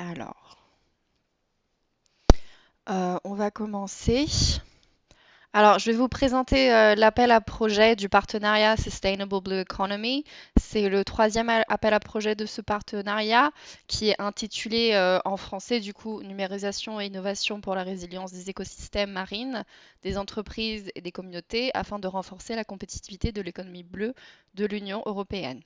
Alors, on va commencer. Alors, je vais vous présenter l'appel à projet du partenariat Sustainable Blue Economy. C'est le troisième appel à projet de ce partenariat qui est intitulé en français, du coup, Numérisation et innovation pour la résilience des écosystèmes marines, des entreprises et des communautés afin de renforcer la compétitivité de l'économie bleue de l'Union européenne.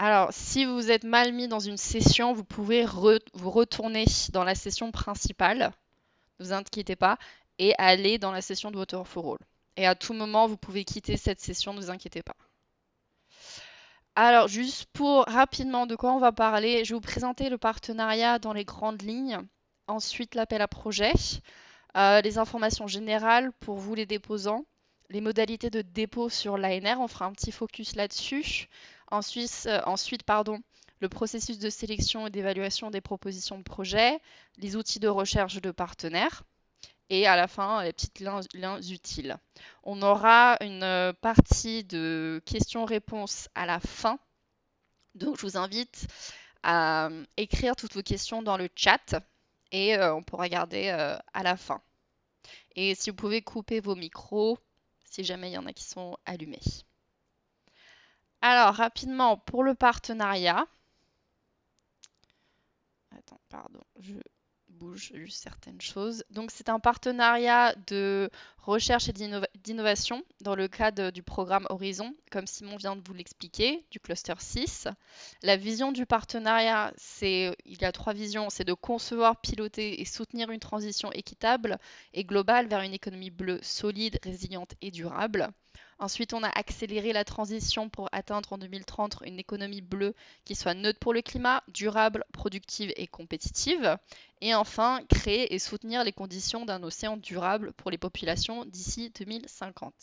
Alors, si vous êtes mal mis dans une session, vous pouvez vous retourner dans la session principale, ne vous inquiétez pas, et aller dans la session de Water for All. Et à tout moment, vous pouvez quitter cette session, ne vous inquiétez pas. Alors, juste pour rapidement de quoi on va parler, je vais vous présenter le partenariat dans les grandes lignes, ensuite l'appel à projet, les informations générales pour vous les déposants, les modalités de dépôt sur l'ANR, on fera un petit focus là-dessus. Ensuite, le processus de sélection et d'évaluation des propositions de projet, les outils de recherche de partenaires et à la fin, les petites liens utiles. On aura une partie de questions-réponses à la fin. Donc, je vous invite à écrire toutes vos questions dans le chat et on pourra regarder à la fin. Et si vous pouvez couper vos micros, si jamais il y en a qui sont allumés. Alors, rapidement, pour le partenariat. Attends, pardon, je bouge juste certaines choses. Donc, c'est un partenariat de recherche et d'innovation dans le cadre du programme Horizon, comme Simon vient de vous l'expliquer, du cluster 6. La vision du partenariat, il y a trois visions, c'est de concevoir, piloter et soutenir une transition équitable et globale vers une économie bleue solide, résiliente et durable. Ensuite, on a accéléré la transition pour atteindre en 2030 une économie bleue qui soit neutre pour le climat, durable, productive et compétitive. Et enfin, créer et soutenir les conditions d'un océan durable pour les populations d'ici 2050.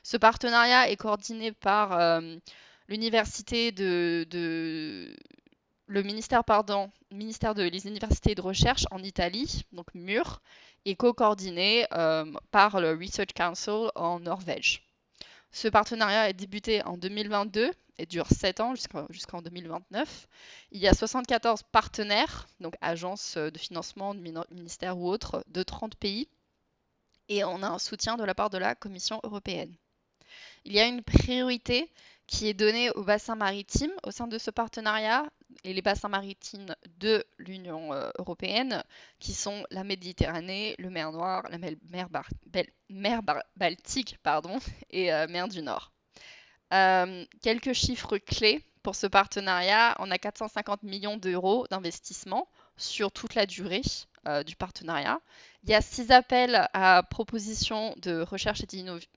Ce partenariat est coordonné par l'université le ministère de les universités de recherche en Italie, donc MUR, et co-coordonné par le Research Council en Norvège. Ce partenariat a débuté en 2022 et dure 7 ans jusqu'en 2029. Il y a 74 partenaires, donc agences de financement, de ministères ou autres, de 30 pays. Et on a un soutien de la part de la Commission européenne. Il y a une priorité qui est donnée aux bassins maritimes au sein de ce partenariat et les bassins maritimes de l'Union européenne qui sont la Méditerranée, le mer Noir, la mer Baltique et mer du Nord. Quelques chiffres clés pour ce partenariat. On a 450 millions d'euros d'investissement sur toute la durée du partenariat. Il y a 6 appels à propositions de recherche et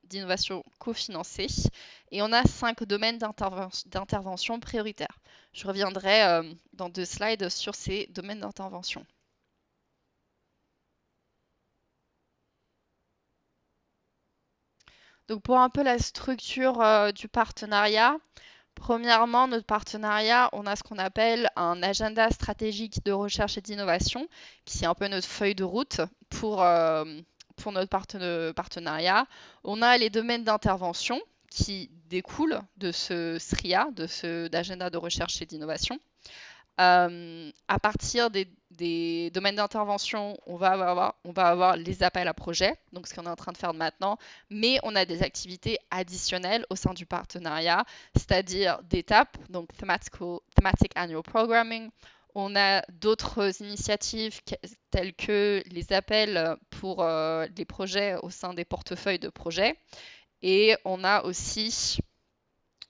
d'innovation cofinancés et on a 5 domaines d'intervention prioritaires. Je reviendrai dans 2 slides sur ces domaines d'intervention. Donc pour un peu la structure du partenariat, premièrement, notre partenariat, on a ce qu'on appelle un agenda stratégique de recherche et d'innovation, qui est un peu notre feuille de route pour notre partenariat. On a les domaines d'intervention qui découlent de ce SRIA, d'agenda de recherche et d'innovation. À partir des domaines d'intervention, on va avoir les appels à projets, donc ce qu'on est en train de faire maintenant, mais on a des activités additionnelles au sein du partenariat, c'est-à-dire d'étapes, donc Thematic Annual Programming. On a d'autres initiatives telles que les appels pour les projets au sein des portefeuilles de projets. Et on a aussi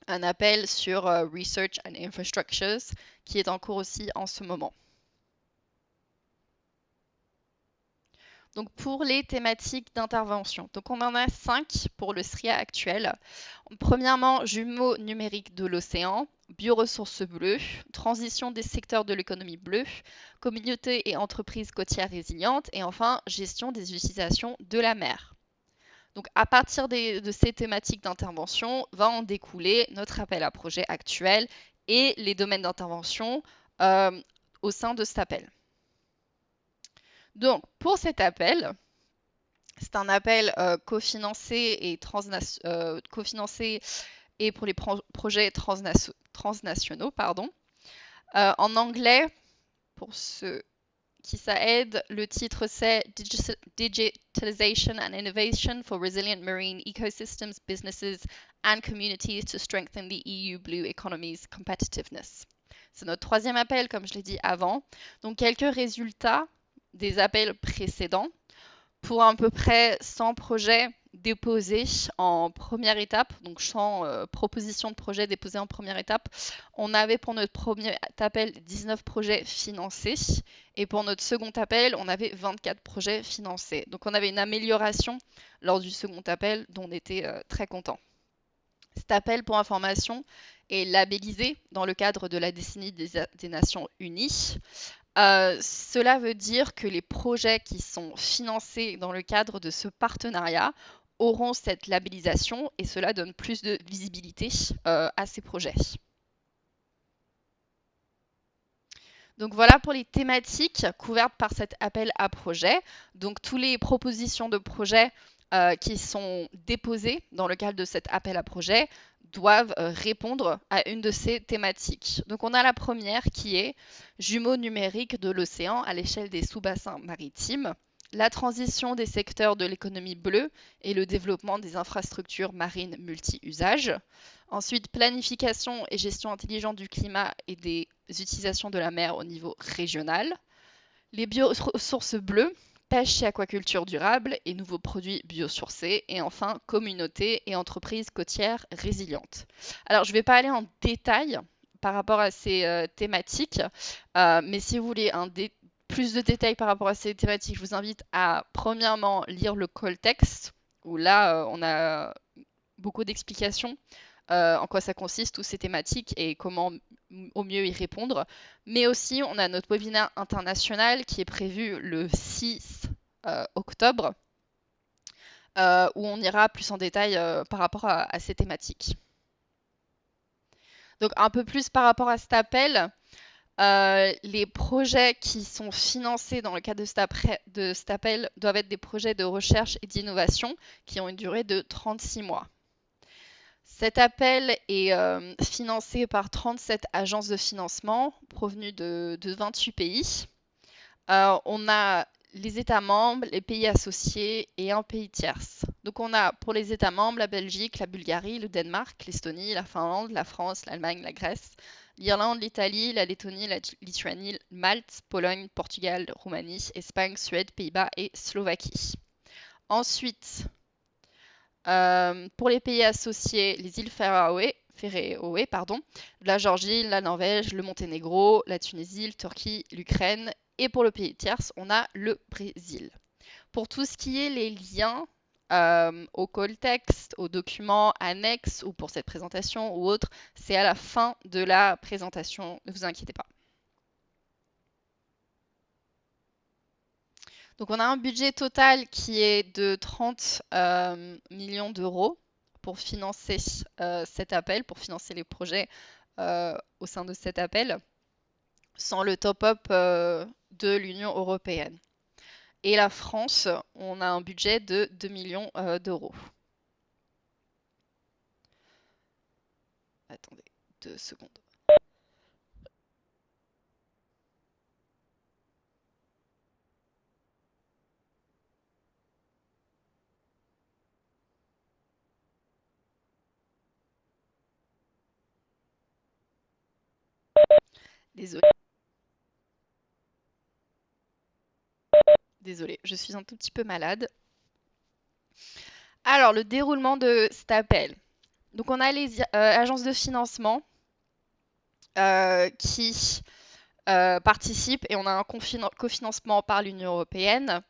un appel sur Research and Infrastructures qui est en cours aussi en ce moment. Donc pour les thématiques d'intervention, donc on en a 5 pour le SRIA actuel. Premièrement, jumeaux numériques de l'océan, bioressources bleues, transition des secteurs de l'économie bleue, communautés et entreprises côtières résilientes et enfin gestion des utilisations de la mer. Donc à partir de ces thématiques d'intervention va en découler notre appel à projet actuel et les domaines d'intervention au sein de cet appel. Donc pour cet appel, c'est un appel cofinancé et pour les projets transnationaux. En anglais, pour ceux qui ça aide, le titre c'est Digitalization and Innovation for Resilient Marine Ecosystems, Businesses and Communities to Strengthen the EU Blue Economy's Competitiveness. C'est notre troisième appel, comme je l'ai dit avant. Donc, quelques résultats des appels précédents. Pour à peu près 100 projets déposés en première étape, donc 100 propositions de projets déposées en première étape, on avait pour notre premier appel 19 projets financés et pour notre second appel, on avait 24 projets financés. Donc on avait une amélioration lors du second appel dont on était très content. Cet appel, pour information, est labellisé dans le cadre de la décennie des Nations Unies. Cela veut dire que les projets qui sont financés dans le cadre de ce partenariat auront cette labellisation et cela donne plus de visibilité à ces projets. Donc voilà pour les thématiques couvertes par cet appel à projet. Donc toutes les propositions de projets qui sont déposées dans le cadre de cet appel à projet doivent répondre à une de ces thématiques. Donc on a la première qui est jumeaux numériques de l'océan à l'échelle des sous-bassins maritimes, la transition des secteurs de l'économie bleue et le développement des infrastructures marines multi-usages. Ensuite, planification et gestion intelligente du climat et des utilisations de la mer au niveau régional. Les biosources bleues, pêche et aquaculture durable et nouveaux produits biosourcés. Et enfin, communautés et entreprises côtières résilientes. Alors, je ne vais pas aller en détail par rapport à ces thématiques, mais si vous voulez plus de détails par rapport à ces thématiques, je vous invite à, premièrement, lire le call text, où là, on a beaucoup d'explications en quoi ça consiste, toutes ces thématiques et comment au mieux y répondre. Mais aussi, on a notre webinaire international qui est prévu le 6 octobre, où on ira plus en détail par rapport à ces thématiques. Donc un peu plus par rapport à cet appel, les projets qui sont financés dans le cadre de cet appel doivent être des projets de recherche et d'innovation qui ont une durée de 36 mois. Cet appel est financé par 37 agences de financement provenues de 28 pays. On a les États membres, les pays associés et un pays tierce. Donc on a pour les États membres la Belgique, la Bulgarie, le Danemark, l'Estonie, la Finlande, la France, l'Allemagne, la Grèce, l'Irlande, l'Italie, la Lettonie, la Lituanie, Malte, Pologne, Portugal, Roumanie, Espagne, Suède, Pays-Bas et Slovaquie. Ensuite, pour les pays associés, les îles Féroé, la Géorgie, la Norvège, le Monténégro, la Tunisie, la Turquie, l'Ukraine. Et pour le pays tierce, on a le Brésil. Pour tout ce qui est les liens au call text, aux documents annexes ou pour cette présentation ou autre, c'est à la fin de la présentation, ne vous inquiétez pas. Donc on a un budget total qui est de 30 millions d'euros pour financer cet appel, pour financer les projets au sein de cet appel, sans le top-up de l'Union européenne. Et la France, on a un budget de 2 millions d'euros. Attendez 2 secondes. Désolée, je suis un tout petit peu malade. Alors, le déroulement de cet appel. Donc, on a les agences de financement qui participent et on a un cofinancement par l'Union européenne.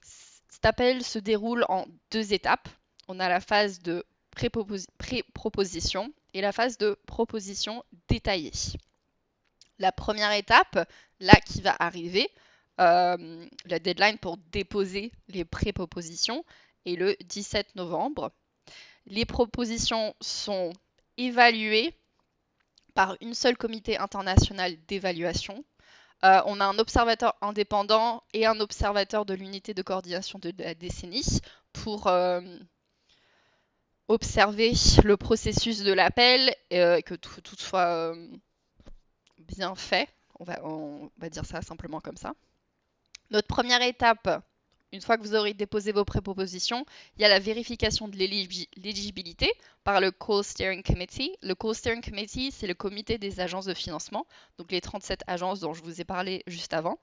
Cet appel se déroule en 2 étapes. On a la phase de pré-proposition et la phase de proposition détaillée. La première étape, là qui va arriver, la deadline pour déposer les pré-propositions est le 17 novembre. Les propositions sont évaluées par une seule comité international d'évaluation. On a un observateur indépendant et un observateur de l'unité de coordination de la décennie pour observer le processus de l'appel, que tout soit bien fait. On va dire ça simplement comme ça. Notre première étape, une fois que vous aurez déposé vos pré-propositions, il y a la vérification de l'éligibilité par le Call Steering Committee. Le Call Steering Committee, c'est le comité des agences de financement, donc les 37 agences dont je vous ai parlé juste avant.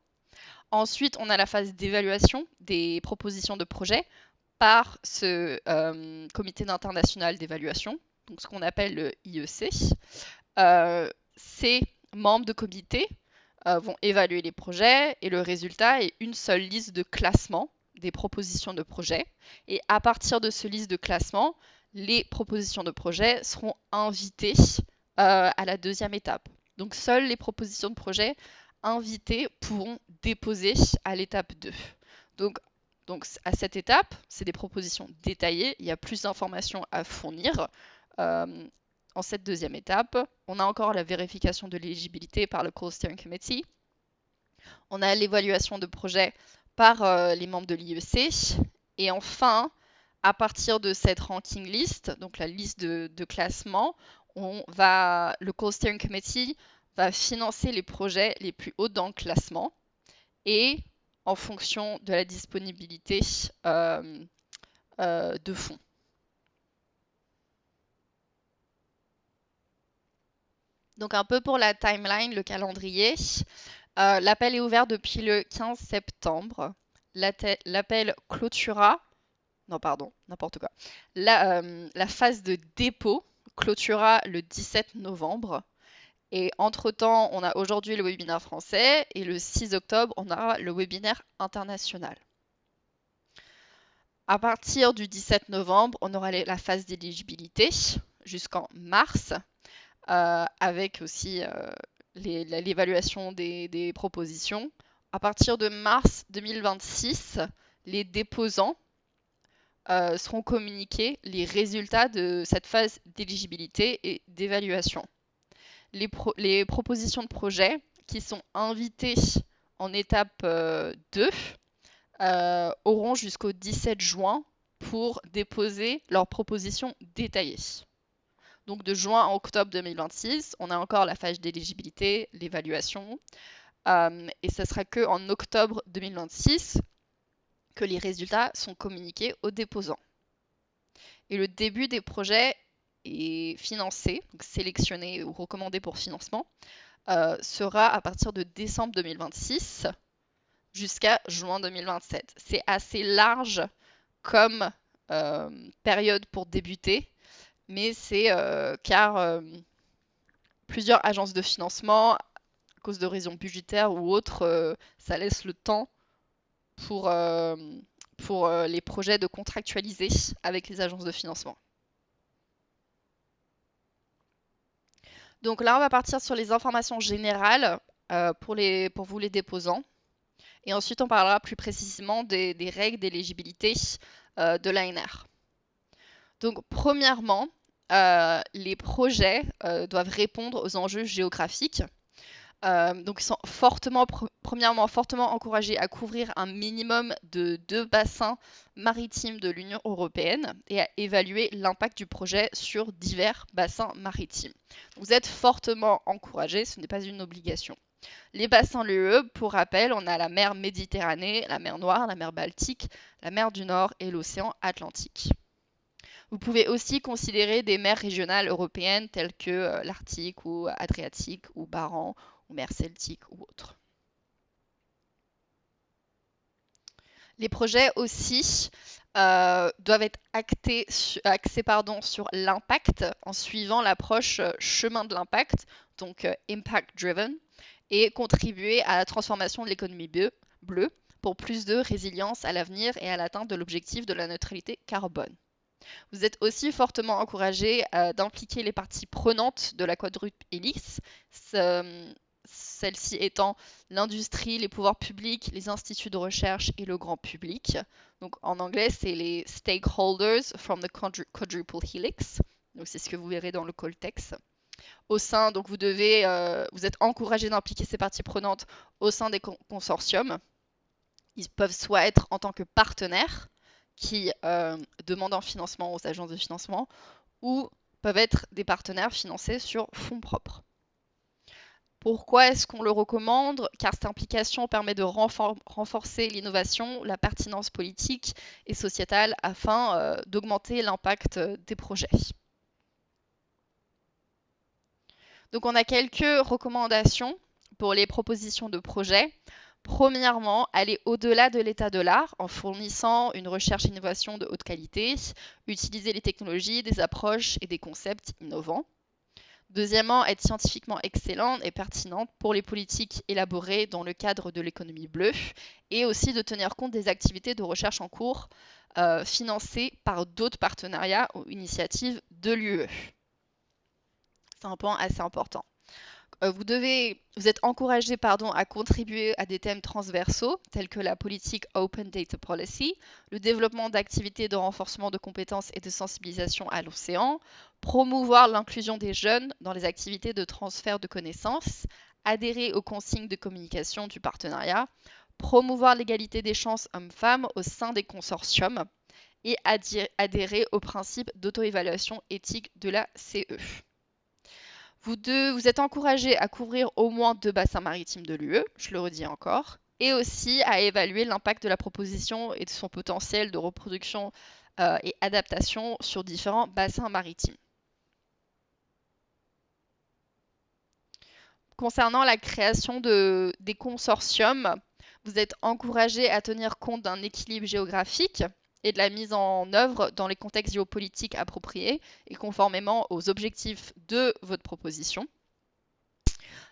Ensuite, on a la phase d'évaluation des propositions de projet par ce comité international d'évaluation, donc ce qu'on appelle le IEC. Ces membres de comité vont évaluer les projets et le résultat est une seule liste de classement des propositions de projet. Et à partir de ce liste de classement, les propositions de projet seront invitées à la deuxième étape. Donc seules les propositions de projet invitées pourront déposer à l'étape 2. Donc à cette étape, c'est des propositions détaillées, il y a plus d'informations à fournir. En cette deuxième étape, on a encore la vérification de l'éligibilité par le Call Steering Committee. On a l'évaluation de projet par les membres de l'IEC. Et enfin, à partir de cette ranking list, donc la liste de classement, le Call Steering Committee va financer les projets les plus hauts dans le classement et en fonction de la disponibilité de fonds. Donc un peu pour la timeline, le calendrier. L'appel est ouvert depuis le 15 septembre. L'appel clôtura, non pardon, n'importe quoi. La phase de dépôt clôtura le 17 novembre. Et entre-temps, on a aujourd'hui le webinaire français et le 6 octobre, on aura le webinaire international. À partir du 17 novembre, on aura la phase d'éligibilité jusqu'en mars, avec aussi l'évaluation des propositions. À partir de mars 2026, les déposants seront communiqués les résultats de cette phase d'éligibilité et d'évaluation. Les propositions de projet qui sont invitées en étape 2 auront jusqu'au 17 juin pour déposer leurs propositions détaillées. Donc de juin à octobre 2026, on a encore la phase d'éligibilité, l'évaluation, et ce sera qu'en octobre 2026 que les résultats sont communiqués aux déposants. Et le début des projets est financé, donc sélectionné ou recommandé pour financement, sera à partir de décembre 2026 jusqu'à juin 2027. C'est assez large comme période pour débuter, mais c'est car plusieurs agences de financement, à cause de raisons budgétaires ou autres, ça laisse le temps pour les projets de contractualiser avec les agences de financement. Donc là, on va partir sur les informations générales pour vous les déposants. Et ensuite, on parlera plus précisément des règles d'éligibilité de l'ANR. Donc, premièrement, les projets doivent répondre aux enjeux géographiques. Donc, ils sont premièrement fortement encouragés à couvrir un minimum de 2 bassins maritimes de l'Union européenne et à évaluer l'impact du projet sur divers bassins maritimes. Vous êtes fortement encouragés, ce n'est pas une obligation. Les bassins l'UE, pour rappel, on a la mer Méditerranée, la mer Noire, la mer Baltique, la mer du Nord et l'océan Atlantique. Vous pouvez aussi considérer des mers régionales européennes telles que l'Arctique ou Adriatique ou Barents ou mer Celtique ou autres. Les projets aussi doivent être axés sur l'impact en suivant l'approche chemin de l'impact, donc impact driven, et contribuer à la transformation de l'économie bleue pour plus de résilience à l'avenir et à l'atteinte de l'objectif de la neutralité carbone. Vous êtes aussi fortement encouragé d'impliquer les parties prenantes de la quadruple hélice, celle-ci étant l'industrie, les pouvoirs publics, les instituts de recherche et le grand public. Donc en anglais, c'est les stakeholders from the quadruple helix. Donc c'est ce que vous verrez dans le call text. Au sein, donc vous êtes encouragé d'impliquer ces parties prenantes au sein des consortiums. Ils peuvent soit être en tant que partenaires qui demandent un financement aux agences de financement ou peuvent être des partenaires financés sur fonds propres. Pourquoi est-ce qu'on le recommande? Car cette implication permet de renforcer l'innovation, la pertinence politique et sociétale afin d'augmenter l'impact des projets. Donc on a quelques recommandations pour les propositions de projets. Premièrement, aller au-delà de l'état de l'art en fournissant une recherche et innovation de haute qualité, utiliser les technologies, des approches et des concepts innovants. Deuxièmement, être scientifiquement excellente et pertinente pour les politiques élaborées dans le cadre de l'économie bleue et aussi de tenir compte des activités de recherche en cours financées par d'autres partenariats ou initiatives de l'UE. C'est un point assez important. Vous êtes encouragé à contribuer à des thèmes transversaux tels que la politique Open Data Policy, le développement d'activités de renforcement de compétences et de sensibilisation à l'océan, promouvoir l'inclusion des jeunes dans les activités de transfert de connaissances, adhérer aux consignes de communication du partenariat, promouvoir l'égalité des chances hommes-femmes au sein des consortiums et adhérer au principe d'auto-évaluation éthique de la CE. Vous êtes encouragé à couvrir au moins 2 bassins maritimes de l'UE, je le redis encore, et aussi à évaluer l'impact de la proposition et de son potentiel de reproduction et adaptation sur différents bassins maritimes. Concernant la création des consortiums, vous êtes encouragé à tenir compte d'un équilibre géographique et de la mise en œuvre dans les contextes géopolitiques appropriés et conformément aux objectifs de votre proposition.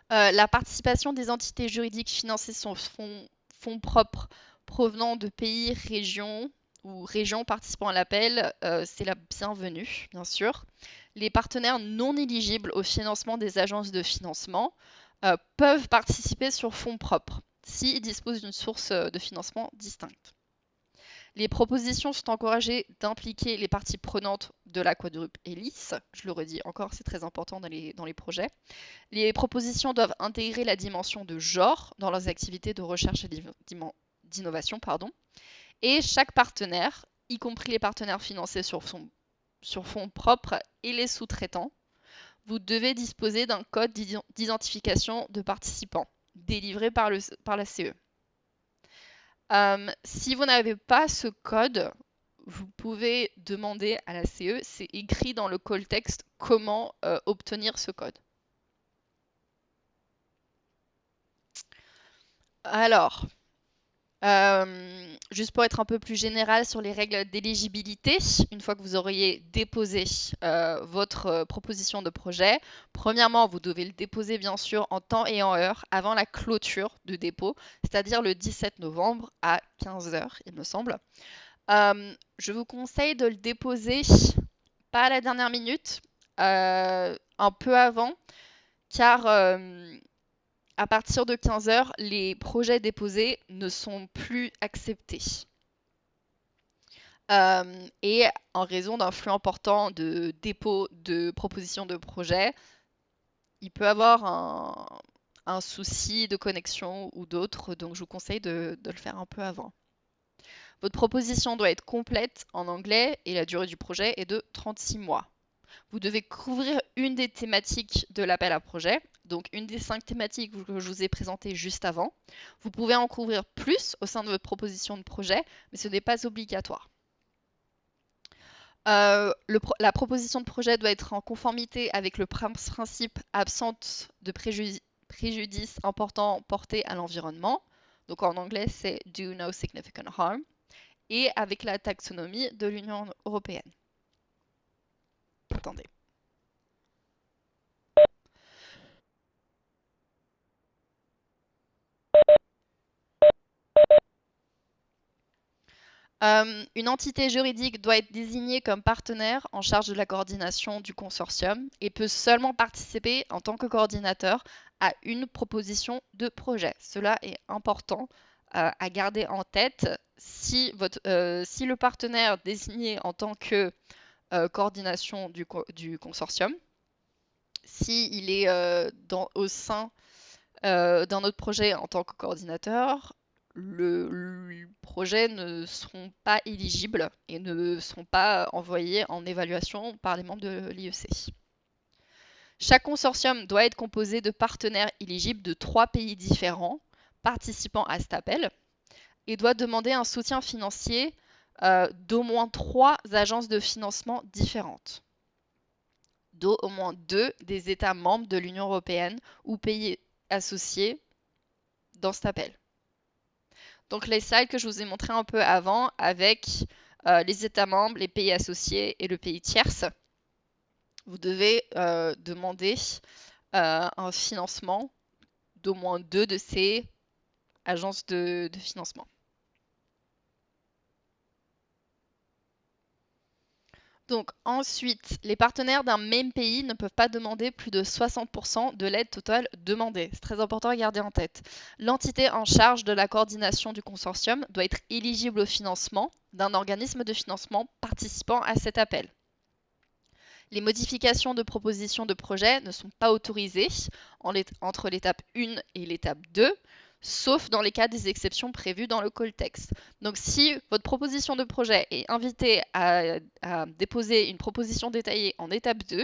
La participation des entités juridiques financées sur fonds propres provenant de pays, régions ou régions participant à l'appel, c'est la bienvenue, bien sûr. Les partenaires non éligibles au financement des agences de financement peuvent participer sur fonds propres s'ils disposent d'une source de financement distincte. Les propositions sont encouragées d'impliquer les parties prenantes de la quadruple hélice. Je le redis encore, c'est très important dans les projets. Les propositions doivent intégrer la dimension de genre dans leurs activités de recherche et d'innovation. Et chaque partenaire, y compris les partenaires financés sur fonds propres et les sous-traitants, vous devez disposer d'un code d'identification de participants délivré par la CE. Si vous n'avez pas ce code, vous pouvez demander à la CE, c'est écrit dans le call text, comment obtenir ce code. Alors, juste pour être un peu plus général sur les règles d'éligibilité, une fois que vous auriez déposé votre proposition de projet, premièrement, vous devez le déposer bien sûr en temps et en heure avant la clôture de dépôt, c'est-à-dire le 17 novembre à 15 h, il me semble. Je vous conseille de le déposer pas à la dernière minute, un peu avant, car à partir de 15 h, les projets déposés ne sont plus acceptés. Et en raison d'un flux important de dépôt de propositions de projets, il peut avoir un souci de connexion ou d'autres, donc je vous conseille de le faire un peu avant. Votre proposition doit être complète en anglais et la durée du projet est de 36 mois. Vous devez couvrir une des thématiques de l'appel à projet, donc une des 5 thématiques que je vous ai présentées juste avant. Vous pouvez en couvrir plus au sein de votre proposition de projet, mais ce n'est pas obligatoire. La proposition de projet doit être en conformité avec le principe absente de préjudice important porté à l'environnement. Donc en anglais, c'est do no significant harm. Et avec la taxonomie de l'Union européenne. Attendez. Une entité juridique doit être désignée comme partenaire en charge de la coordination du consortium et peut seulement participer en tant que coordinateur à une proposition de projet. Cela est important à garder en tête. Si le partenaire désigné en tant que coordination du consortium, s'il est au sein d'un autre projet en tant que coordinateur, le projet ne seront pas éligibles et ne seront pas envoyés en évaluation par les membres de l'IEC. Chaque consortium doit être composé de partenaires éligibles de 3 pays différents participant à cet appel et doit demander un soutien financier d'au moins 3 agences de financement différentes, d'au moins 2 des États membres de l'Union européenne ou pays associés dans cet appel. Donc les slides que je vous ai montrés un peu avant avec les États membres, les pays associés et le pays tierce, vous devez demander un financement d'au moins 2 de ces agences de financement. Donc ensuite, les partenaires d'un même pays ne peuvent pas demander plus de 60% de l'aide totale demandée. C'est très important à garder en tête. L'entité en charge de la coordination du consortium doit être éligible au financement d'un organisme de financement participant à cet appel. Les modifications de propositions de projet ne sont pas autorisées entre l'étape 1 et l'étape 2, sauf dans les cas des exceptions prévues dans le call text. Donc si votre proposition de projet est invitée à déposer une proposition détaillée en étape 2,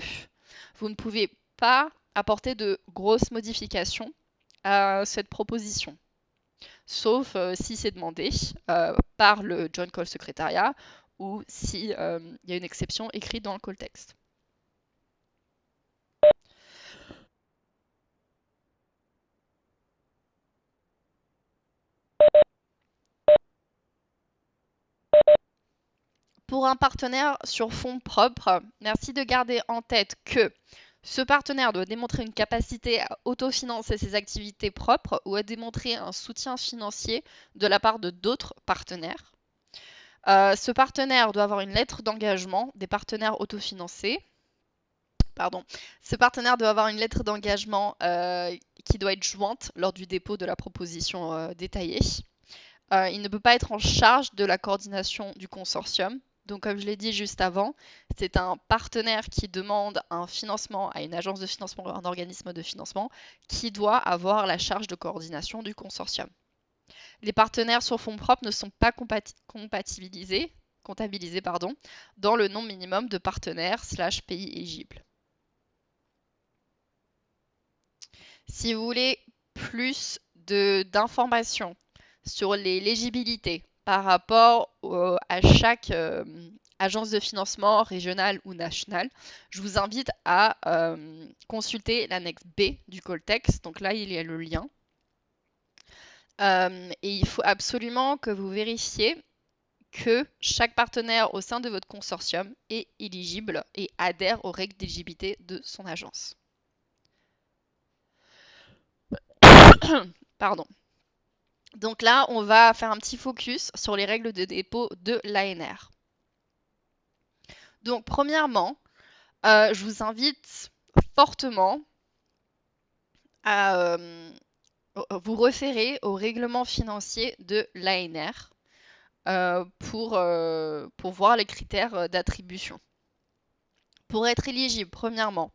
vous ne pouvez pas apporter de grosses modifications à cette proposition, sauf si c'est demandé par le Joint Call Secretariat ou s'il y a une exception écrite dans le call text. Pour un partenaire sur fonds propres, merci de garder en tête que ce partenaire doit démontrer une capacité à autofinancer ses activités propres ou à démontrer un soutien financier de la part de d'autres partenaires. Ce partenaire doit avoir une lettre d'engagement des partenaires autofinancés. Ce partenaire doit avoir une lettre d'engagement qui doit être jointe lors du dépôt de la proposition détaillée. Il ne peut pas être en charge de la coordination du consortium. Donc, comme je l'ai dit juste avant, c'est un partenaire qui demande un financement à une agence de financement ou un organisme de financement qui doit avoir la charge de coordination du consortium. Les partenaires sur fonds propres ne sont pas comptabilisés dans le nombre minimum de partenaires / pays éligibles. Si vous voulez plus d'informations sur les légibilités par rapport à chaque agence de financement régionale ou nationale, je vous invite à consulter l'annexe B du call text. Donc là, il y a le lien. Et il faut absolument que vous vérifiez que chaque partenaire au sein de votre consortium est éligible et adhère aux règles d'éligibilité de son agence. Pardon. Donc là, on va faire un petit focus sur les règles de dépôt de l'ANR. Donc premièrement, je vous invite fortement à vous référer au règlement financier de l'ANR pour voir les critères d'attribution. Pour être éligible, premièrement,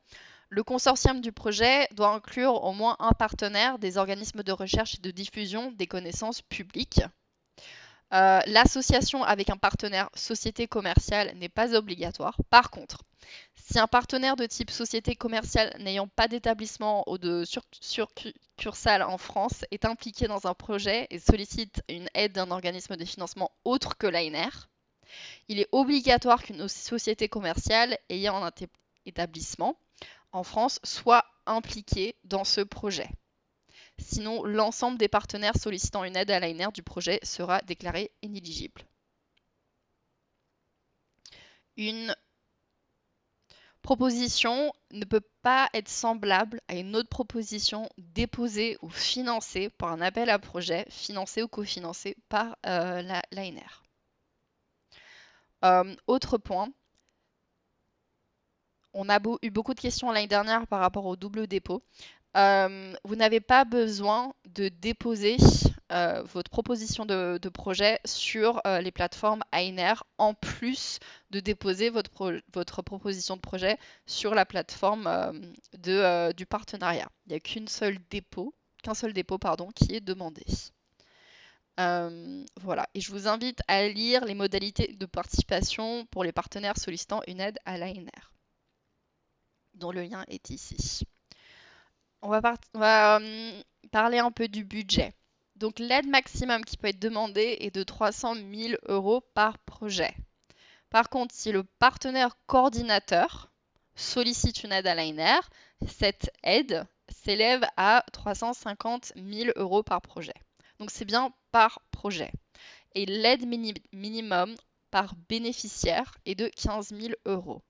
le consortium du projet doit inclure au moins un partenaire des organismes de recherche et de diffusion des connaissances publiques. L'association avec un partenaire société commerciale n'est pas obligatoire. Par contre, si un partenaire de type société commerciale n'ayant pas d'établissement ou de succursale en France est impliqué dans un projet et sollicite une aide d'un organisme de financement autre que l'ANR, il est obligatoire qu'une société commerciale ayant un établissement en France soit impliquée dans ce projet. Sinon, l'ensemble des partenaires sollicitant une aide à l'ANR du projet sera déclaré inéligible. Une proposition ne peut pas être semblable à une autre proposition déposée ou financée par un appel à projet, financé ou cofinancé par l'ANR. Autre point, on a eu beaucoup de questions l'année dernière par rapport au double dépôt. Vous n'avez pas besoin de déposer votre proposition de projet sur les plateformes ANR en plus de déposer votre proposition de projet sur la plateforme du partenariat. Il n'y a qu'un seul dépôt qui est demandé. Voilà, et je vous invite à lire les modalités de participation pour les partenaires sollicitant une aide à l'ANR. dont le lien est ici. On va parler un peu du budget. Donc l'aide maximum qui peut être demandée est de 300 000 € par projet. Par contre, si le partenaire coordinateur sollicite une aide à l'ANR, cette aide s'élève à 350 000 € par projet. Donc c'est bien par projet. Et l'aide minimum par bénéficiaire est de 15 000 €.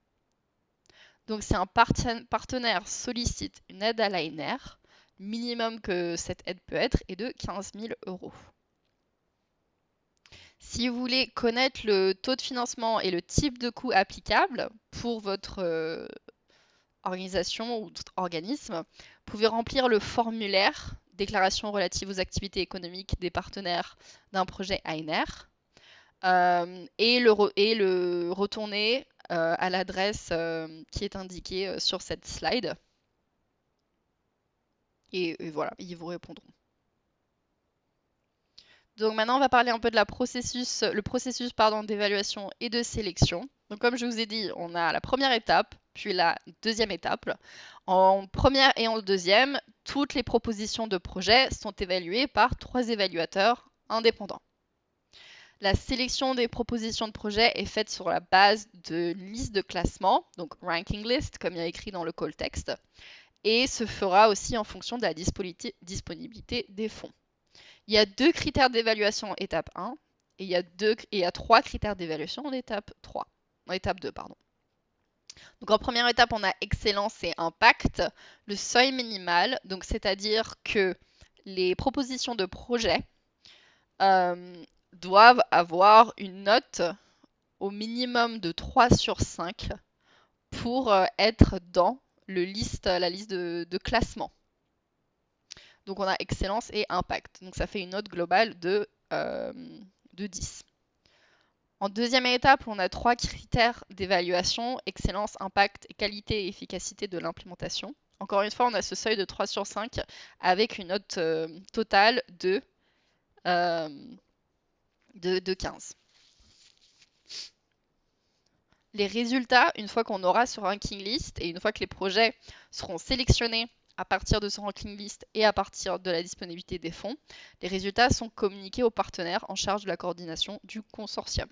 Donc si un partenaire sollicite une aide à l'ANR, le minimum que cette aide peut être est de 15 000 €. Si vous voulez connaître le taux de financement et le type de coût applicable pour votre organisation ou organisme, vous pouvez remplir le formulaire déclaration relative aux activités économiques des partenaires d'un projet ANR et le retourner à l'adresse qui est indiquée sur cette slide. Et voilà, ils vous répondront. Donc maintenant, on va parler un peu de le processus d'évaluation et de sélection. Donc comme je vous ai dit, on a la première étape, puis la deuxième étape. En première et en deuxième, toutes les propositions de projet sont évaluées par 3 évaluateurs indépendants. La sélection des propositions de projet est faite sur la base de listes de classement, donc ranking list, comme il y a écrit dans le call text, et se fera aussi en fonction de la disponibilité des fonds. Il y a 2 critères d'évaluation en étape 1 et il y a 3 critères d'évaluation en étape 2. Donc en première étape, on a excellence et impact, le seuil minimal, donc c'est-à-dire que les propositions de projet doivent avoir une note au minimum de 3 sur 5 pour être dans la liste de classement. Donc on a excellence et impact. Donc ça fait une note globale de 10. En deuxième étape, on a 3 critères d'évaluation, excellence, impact, qualité et efficacité de l'implémentation. Encore une fois, on a ce seuil de 3 sur 5 avec une note totale de 15. Les résultats, une fois qu'on aura ce ranking list et une fois que les projets seront sélectionnés à partir de ce ranking list et à partir de la disponibilité des fonds, les résultats sont communiqués aux partenaires en charge de la coordination du consortium.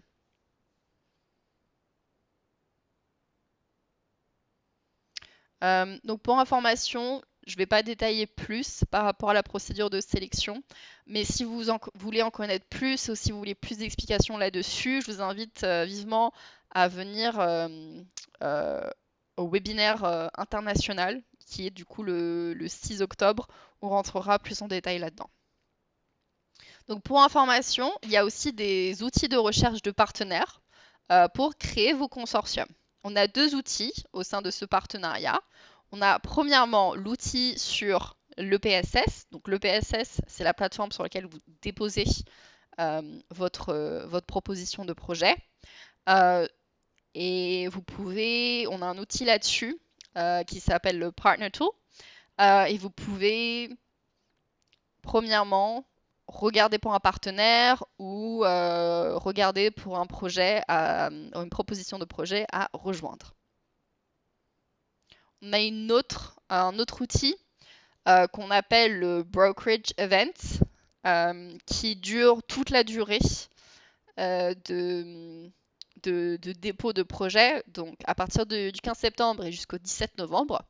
Donc pour information, je ne vais pas détailler plus par rapport à la procédure de sélection, mais si vous voulez en connaître plus ou si vous voulez plus d'explications là-dessus, je vous invite vivement à venir au webinaire international qui est du coup le 6 octobre, où on rentrera plus en détail là-dedans. Donc pour information, il y a aussi des outils de recherche de partenaires pour créer vos consortiums. On a 2 outils au sein de ce partenariat. On a premièrement l'outil sur l'EPSS. Donc l'EPSS, c'est la plateforme sur laquelle vous déposez votre proposition de projet. Et on a un outil là-dessus qui s'appelle le Partner Tool. Et vous pouvez, premièrement, regarder pour un partenaire ou regarder pour un projet, une proposition de projet à rejoindre. On a un autre outil qu'on appelle le Brokerage Event qui dure toute la durée de dépôt de projet, donc à partir du 15 septembre et jusqu'au 17 novembre.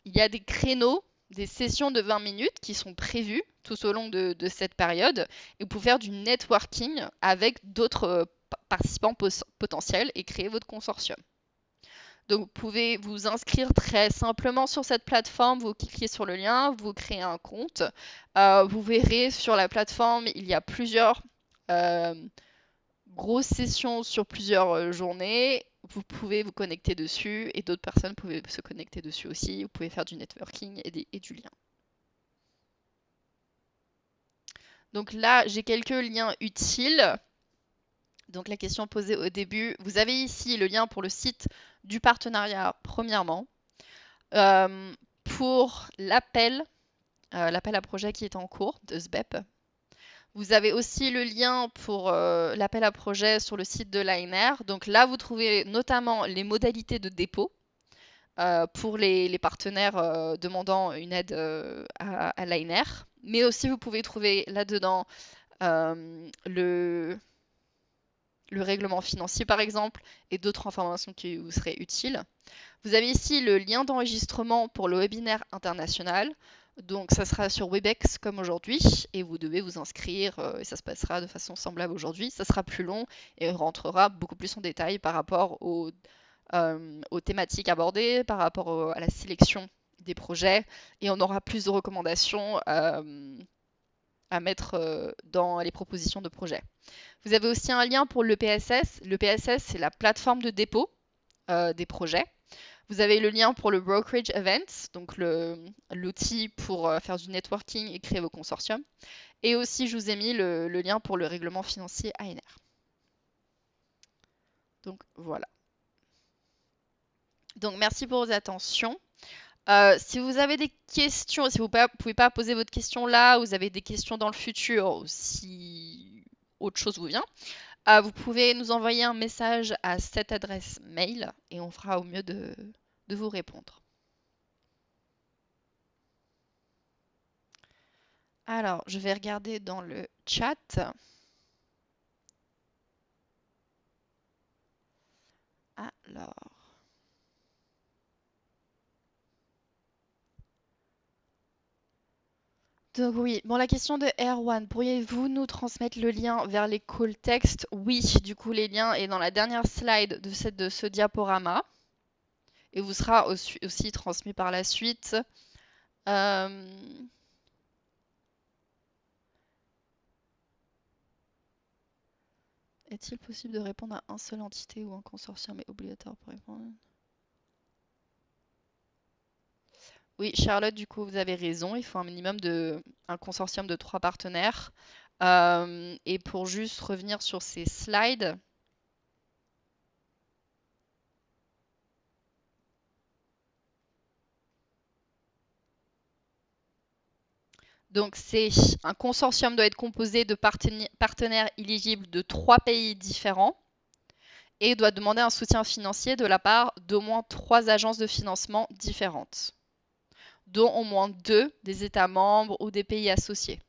Il y a des créneaux, des sessions de 20 minutes qui sont prévues tout au long de cette période et vous pouvez faire du networking avec d'autres participants potentiels et créer votre consortium. Donc vous pouvez vous inscrire très simplement sur cette plateforme, vous cliquez sur le lien, vous créez un compte. Vous verrez sur la plateforme, il y a plusieurs grosses sessions sur plusieurs journées. Vous pouvez vous connecter dessus et d'autres personnes peuvent se connecter dessus aussi. Vous pouvez faire du networking et du lien. Donc là, j'ai quelques liens utiles. Donc la question posée au début, vous avez ici le lien pour le site du partenariat premièrement. Pour l'appel à projet qui est en cours de SBEP. Vous avez aussi le lien pour l'appel à projet sur le site de l'ANR. Donc là, vous trouvez notamment les modalités de dépôt pour les partenaires demandant une aide à l'ANR. Mais aussi, vous pouvez trouver là-dedans le règlement financier, par exemple, et d'autres informations qui vous seraient utiles. Vous avez ici le lien d'enregistrement pour le webinaire international. Donc, ça sera sur Webex comme aujourd'hui, et vous devez vous inscrire, et ça se passera de façon semblable aujourd'hui. Ça sera plus long et rentrera beaucoup plus en détail par rapport aux thématiques abordées, par rapport à la sélection des projets, et on aura plus de recommandations à mettre dans les propositions de projets. Vous avez aussi un lien pour l'EPSS. L'EPSS, c'est la plateforme de dépôt des projets. Vous avez le lien pour le Brokerage Events, donc l'outil pour faire du networking et créer vos consortiums. Et aussi, je vous ai mis le lien pour le règlement financier ANR. Donc voilà. Donc merci pour vos attentions. Si vous avez des questions, si vous ne pouvez pas poser votre question là, ou vous avez des questions dans le futur, ou si autre chose vous vient, vous pouvez nous envoyer un message à cette adresse mail et on fera au mieux de vous répondre. Alors, je vais regarder dans le chat. Alors. Donc oui, bon la question de Erwan, pourriez-vous nous transmettre le lien vers les call text? Oui, du coup les liens est dans la dernière slide de ce diaporama et vous sera aussi transmis par la suite. Est-il possible de répondre à un seul entité ou un consortium est obligatoire pour répondre? Oui, Charlotte, du coup, vous avez raison. Il faut un consortium de 3 partenaires. Et pour juste revenir sur ces slides. Donc, un consortium doit être composé de partenaires éligibles de 3 pays différents et doit demander un soutien financier de la part d'au moins 3 agences de financement différentes, dont au moins 2 des États membres ou des pays associés.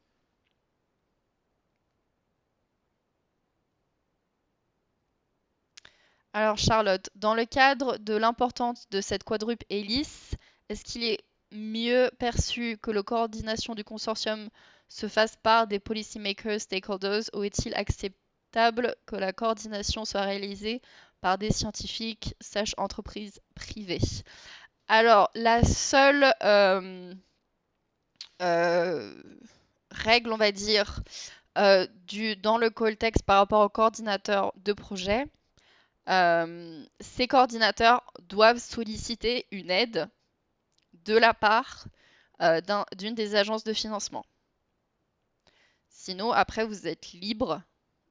Alors Charlotte, dans le cadre de l'importance de cette quadruple hélice, est-ce qu'il est mieux perçu que la coordination du consortium se fasse par des policymakers, stakeholders, ou est-il acceptable que la coordination soit réalisée par des scientifiques, entreprises privées? Alors, la seule règle, on va dire, dans le call text par rapport au coordinateur de projet, ces coordinateurs doivent solliciter une aide de la part d'une des agences de financement. Sinon, après, vous êtes libre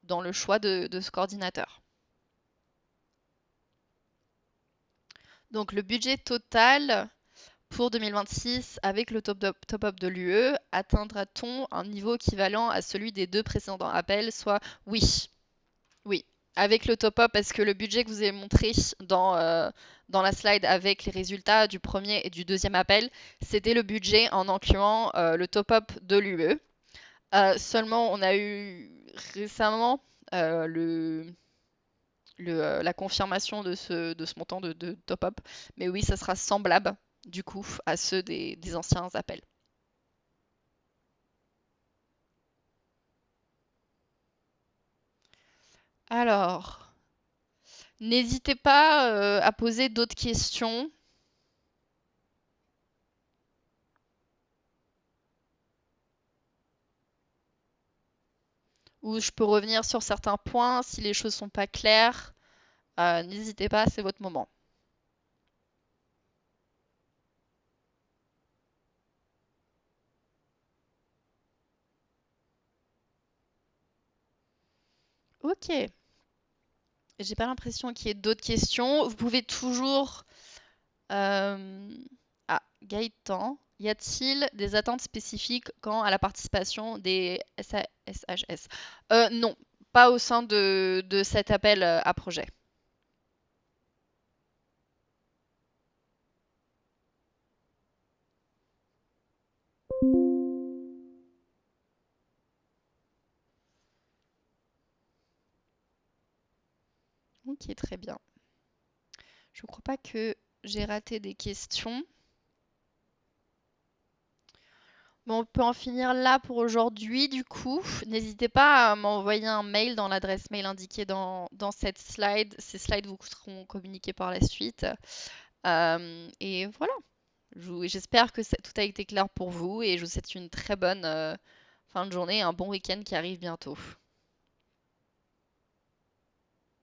dans le choix de ce coordinateur. Donc, le budget total pour 2026, avec le top-up de l'UE, atteindra-t-on un niveau équivalent à celui des 2 précédents appels, soit oui. Oui, avec le top-up, parce que le budget que vous avez montré dans la slide avec les résultats du premier et du deuxième appel, c'était le budget en incluant le top-up de l'UE. Seulement, on a eu récemment la confirmation de ce montant de top-up. Mais oui, ça sera semblable, du coup, à ceux des anciens appels. Alors, n'hésitez pas à poser d'autres questions. Ou je peux revenir sur certains points si les choses sont pas claires. N'hésitez pas, c'est votre moment. Ok. J'ai pas l'impression qu'il y ait d'autres questions. Vous pouvez toujours... Ah, Gaëtan. Y a-t-il des attentes spécifiques quant à la participation des SHS? Non, pas au sein de cet appel à projet. Ok, très bien. Je crois pas que j'ai raté des questions. Bon, on peut en finir là pour aujourd'hui, du coup. N'hésitez pas à m'envoyer un mail dans l'adresse mail indiquée dans cette slide. Ces slides vous seront communiqués par la suite. Et voilà. J'espère que tout a été clair pour vous et je vous souhaite une très bonne fin de journée et un bon week-end qui arrive bientôt.